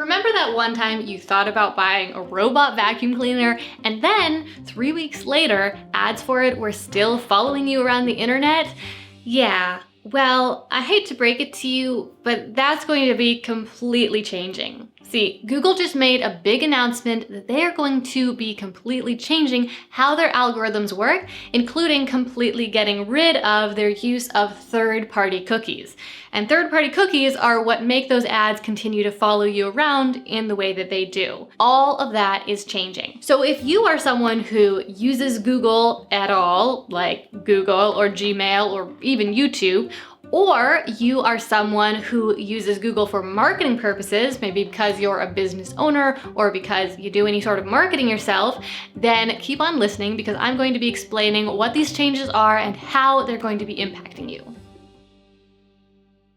Remember that one time you thought about buying a robot vacuum cleaner and then 3 weeks later, ads for it were still following you around the internet? Yeah, well, I hate to break it to you, but that's going to be completely changing. See, Google just made a big announcement that they are going to be completely changing how their algorithms work, including completely getting rid of their use of third-party cookies. And third-party cookies are what make those ads continue to follow you around in the way that they do. All of that is changing. So if you are someone who uses Google at all, like Google or Gmail or even YouTube, or you are someone who uses Google for marketing purposes, maybe because you're a business owner or because you do any sort of marketing yourself, then keep on listening because I'm going to be explaining what these changes are and how they're going to be impacting you.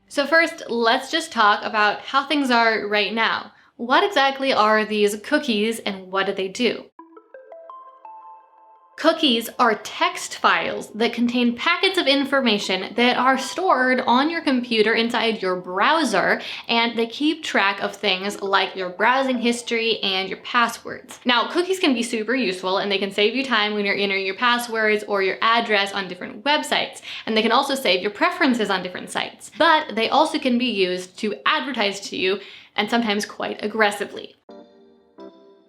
So first, let's just talk about how things are right now. What exactly are these cookies and what do they do? Cookies are text files that contain packets of information that are stored on your computer inside your browser, and they keep track of things like your browsing history and your passwords. Now, cookies can be super useful and they can save you time when you're entering your passwords or your address on different websites, and they can also save your preferences on different sites. But they also can be used to advertise to you, and sometimes quite aggressively.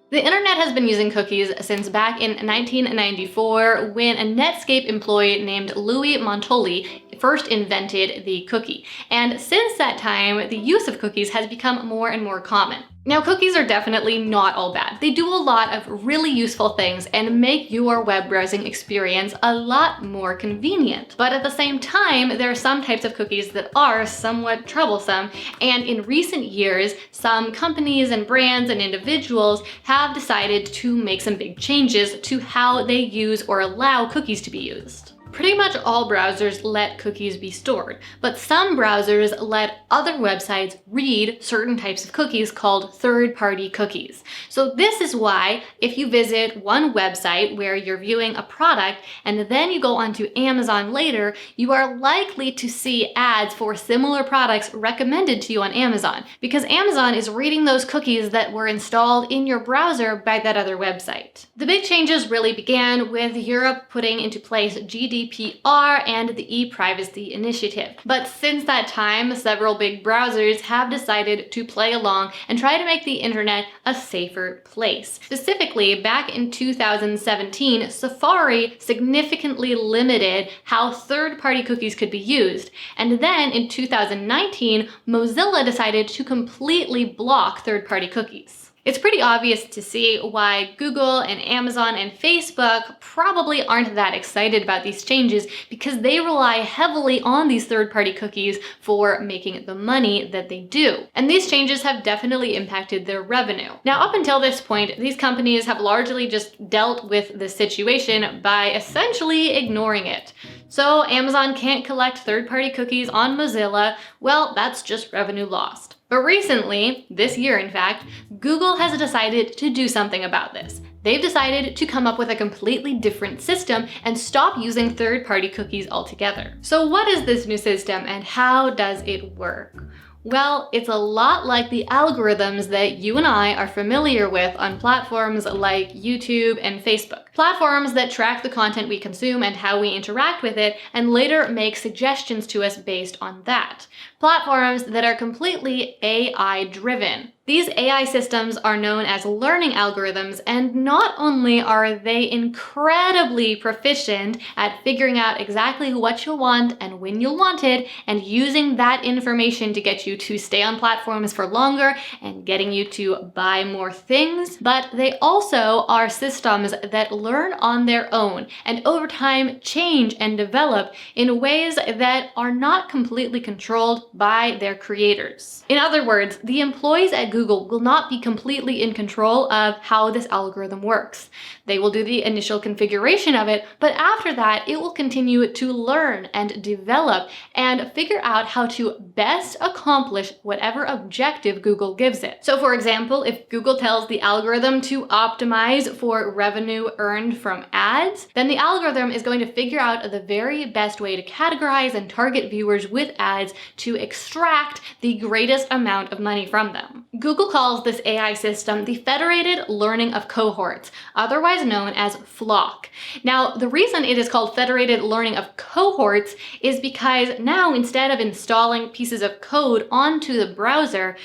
The internet has been using cookies since back in 1994 when a Netscape employee named Louis Montoli first invented the cookie. And since that time, the use of cookies has become more and more common. Now, cookies are definitely not all bad. They do a lot of really useful things and make your web browsing experience a lot more convenient. But at the same time, there are some types of cookies that are somewhat troublesome. And in recent years, some companies and brands and individuals have decided to make some big changes to how they use or allow cookies to be used. Pretty much all browsers let cookies be stored, but some browsers let other websites read certain types of cookies called third-party cookies. So this is why if you visit one website where you're viewing a product and then you go onto Amazon later, you are likely to see ads for similar products recommended to you on Amazon because Amazon is reading those cookies that were installed in your browser by that other website. The big changes really began with Europe putting into place GDPR and the e-privacy initiative. But since that time, several big browsers have decided to play along and try to make the internet a safer place. Specifically, back in 2017, Safari significantly limited how third-party cookies could be used. And then in 2019, Mozilla decided to completely block third-party cookies. It's pretty obvious to see why Google and Amazon and Facebook probably aren't that excited about these changes because they rely heavily on these third-party cookies for making the money that they do. And these changes have definitely impacted their revenue. Now, up until this point, these companies have largely just dealt with the situation by essentially ignoring it. So Amazon can't collect third-party cookies on Mozilla. Well, that's just revenue lost. But recently, this year in fact, Google has decided to do something about this. They've decided to come up with a completely different system and stop using third-party cookies altogether. So what is this new system and how does it work? Well, it's a lot like the algorithms that you and I are familiar with on platforms like YouTube and Facebook. Platforms that track the content we consume and how we interact with it and later make suggestions to us based on that. Platforms that are completely AI-driven. These AI systems are known as learning algorithms, and not only are they incredibly proficient at figuring out exactly what you'll want and when you'll want it, and using that information to get you to stay on platforms for longer and getting you to buy more things, but they also are systems that learn on their own and over time change and develop in ways that are not completely controlled by their creators. In other words, the employees at Google will not be completely in control of how this algorithm works. They will do the initial configuration of it, but after that, it will continue to learn and develop and figure out how to best accomplish whatever objective Google gives it. So for example, if Google tells the algorithm to optimize for revenue earned learned from ads, then the algorithm is going to figure out the very best way to categorize and target viewers with ads to extract the greatest amount of money from them. Google calls this AI system the Federated Learning of Cohorts, otherwise known as FLoC. Now, the reason it is called Federated Learning of Cohorts is because now, instead of installing pieces of code onto the browser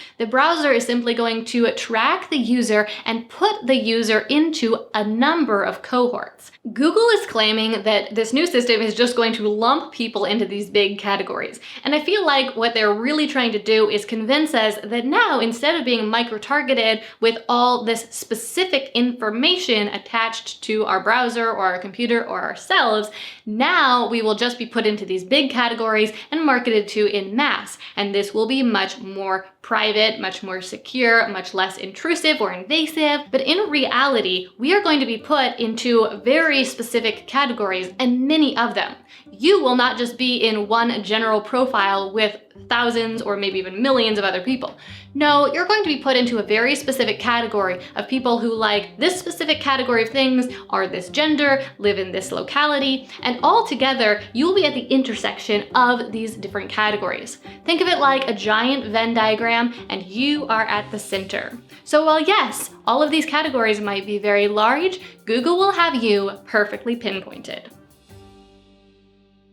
is simply going to track the user and put the user into a number of cohorts. Google is claiming that this new system is just going to lump people into these big categories. And I feel like what they're really trying to do is convince us that now, instead of being micro-targeted with all this specific information attached to our browser or our computer or ourselves, now we will just be put into these big categories and marketed to in mass. And this will be much more private, much more secure, much less intrusive or invasive. But in reality, we are going to be put into very specific categories, and many of them. You will not just be in one general profile with thousands or maybe even millions of other people. No, you're going to be put into a very specific category of people who like this specific category of things, are this gender, live in this locality, and all together, you'll be at the intersection of these different categories. Think of it like a giant Venn diagram, and you are at the center. So while yes, all of these categories might be very large, Google will have you perfectly pinpointed.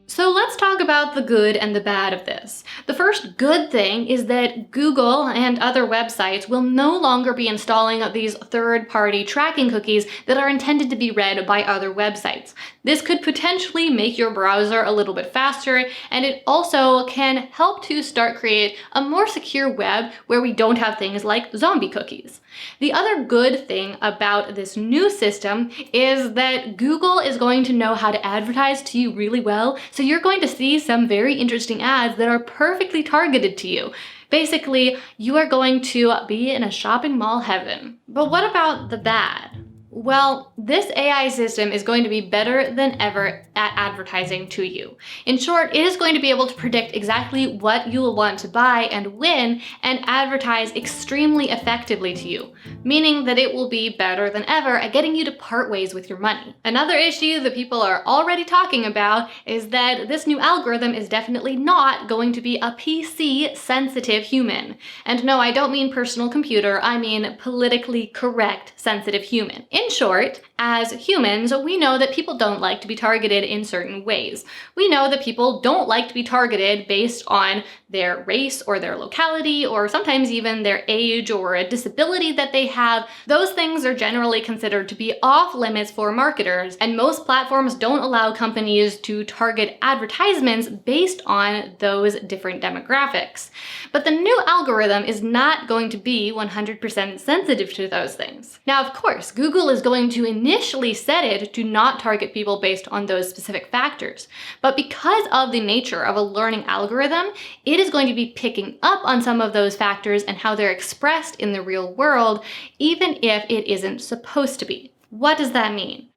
So let's talk about the good and the bad of this. The first good thing is that Google and other websites will no longer be installing these third-party tracking cookies that are intended to be read by other websites. This could potentially make your browser a little bit faster, and it also can help to create a more secure web where we don't have things like zombie cookies. The other good thing about this new system is that Google is going to know how to advertise to you really well, so you're going to see some very interesting ads that are perfectly targeted to you. Basically, you are going to be in a shopping mall heaven. But what about the bad? Well, this AI system is going to be better than ever at advertising to you. In short, it is going to be able to predict exactly what you will want to buy and when, and advertise extremely effectively to you, meaning that it will be better than ever at getting you to part ways with your money. Another issue that people are already talking about is that this new algorithm is definitely not going to be a PC-sensitive human. And no, I don't mean personal computer, I mean politically correct sensitive human. In short, as humans, we know that people don't like to be targeted in certain ways. We know that people don't like to be targeted based on their race or their locality, or sometimes even their age or a disability that they have. Those things are generally considered to be off limits for marketers, and most platforms don't allow companies to target advertisements based on those different demographics. But the new algorithm is not going to be 100% sensitive to those things. Now, of course, Google is going to initially set it to not target people based on those specific factors. But because of the nature of a learning algorithm, it is going to be picking up on some of those factors and how they're expressed in the real world, even if it isn't supposed to be. What does that mean?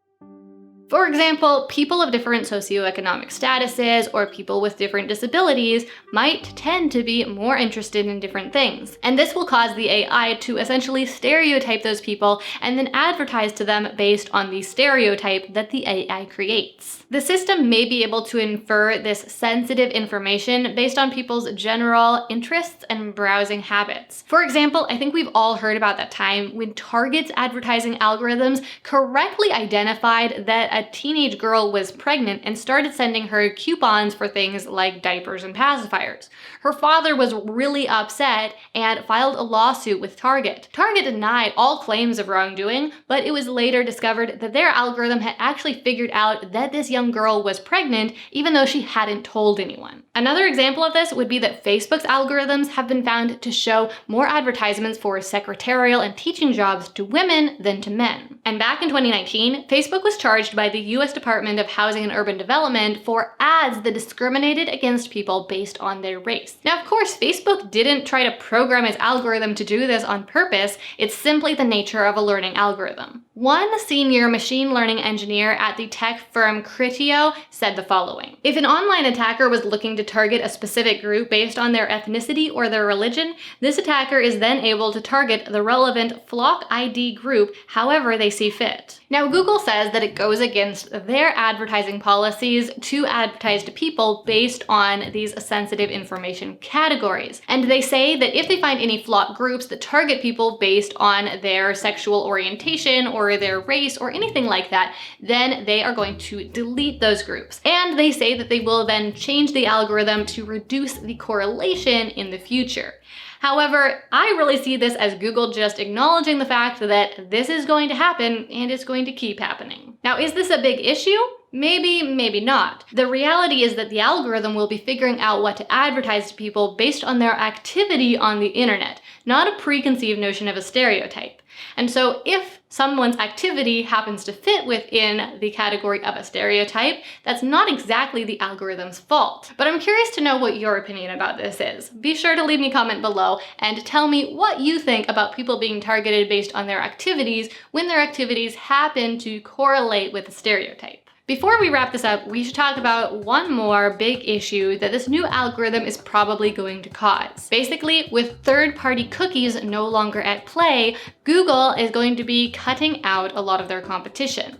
For example, people of different socioeconomic statuses or people with different disabilities might tend to be more interested in different things. And this will cause the AI to essentially stereotype those people and then advertise to them based on the stereotype that the AI creates. The system may be able to infer this sensitive information based on people's general interests and browsing habits. For example, I think we've all heard about that time when Target's advertising algorithms correctly identified that a teenage girl was pregnant and started sending her coupons for things like diapers and pacifiers. Her father was really upset and filed a lawsuit with Target. Target denied all claims of wrongdoing, but it was later discovered that their algorithm had actually figured out that this young girl was pregnant even though she hadn't told anyone. Another example of this would be that Facebook's algorithms have been found to show more advertisements for secretarial and teaching jobs to women than to men. And back in 2019, Facebook was charged by the US Department of Housing and Urban Development for ads that discriminated against people based on their race. Now, of course, Facebook didn't try to program its algorithm to do this on purpose. It's simply the nature of a learning algorithm. One senior machine learning engineer at the tech firm Criteo said the following: "If an online attacker was looking to target a specific group based on their ethnicity or their religion, this attacker is then able to target the relevant Flock ID group however they see fit." Now, Google says that it goes against their advertising policies to advertise to people based on these sensitive information categories. And they say that if they find any Flock groups that target people based on their sexual orientation or their race or anything like that, then they are going to delete those groups. And they say that they will then change the algorithm to reduce the correlation in the future. However, I really see this as Google just acknowledging the fact that this is going to happen and it's going to keep happening. Now, is this a big issue? Maybe, maybe not. The reality is that the algorithm will be figuring out what to advertise to people based on their activity on the internet, not a preconceived notion of a stereotype. And so if someone's activity happens to fit within the category of a stereotype, that's not exactly the algorithm's fault. But I'm curious to know what your opinion about this is. Be sure to leave me a comment below and tell me what you think about people being targeted based on their activities when their activities happen to correlate with a stereotype. Before we wrap this up, we should talk about one more big issue that this new algorithm is probably going to cause. Basically, with third-party cookies no longer at play, Google is going to be cutting out a lot of their competition.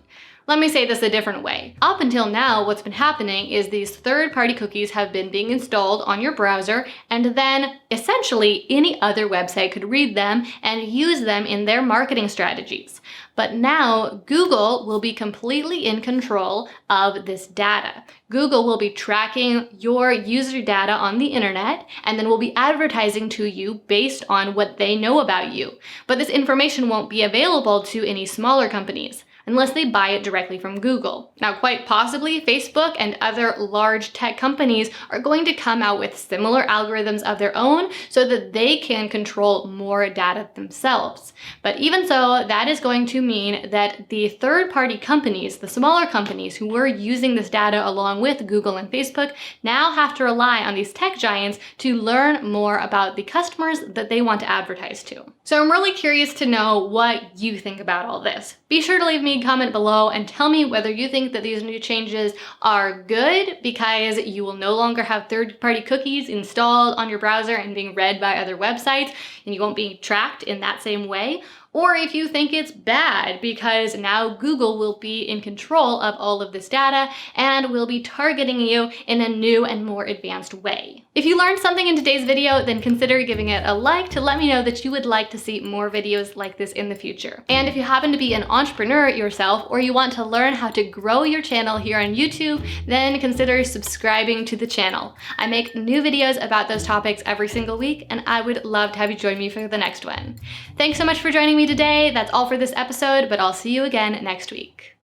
Let me say this a different way. Up until now, what's been happening is these third-party cookies have been being installed on your browser, and then essentially any other website could read them and use them in their marketing strategies. But now Google will be completely in control of this data. Google will be tracking your user data on the internet and then will be advertising to you based on what they know about you. But this information won't be available to any smaller companies unless they buy it directly from Google. Now, quite possibly, Facebook and other large tech companies are going to come out with similar algorithms of their own so that they can control more data themselves. But even so, that is going to mean that the third-party companies, the smaller companies who were using this data along with Google and Facebook, now have to rely on these tech giants to learn more about the customers that they want to advertise to. So I'm really curious to know what you think about all this. Be sure to leave me a comment below and tell me whether you think that these new changes are good because you will no longer have third-party cookies installed on your browser and being read by other websites and you won't be tracked in that same way, or if you think it's bad because now Google will be in control of all of this data and will be targeting you in a new and more advanced way. If you learned something in today's video, then consider giving it a like to let me know that you would like to see more videos like this in the future. And if you happen to be an entrepreneur yourself or you want to learn how to grow your channel here on YouTube, then consider subscribing to the channel. I make new videos about those topics every single week and I would love to have you join me for the next one. Thanks so much for joining me today. That's all for this episode, but I'll see you again next week.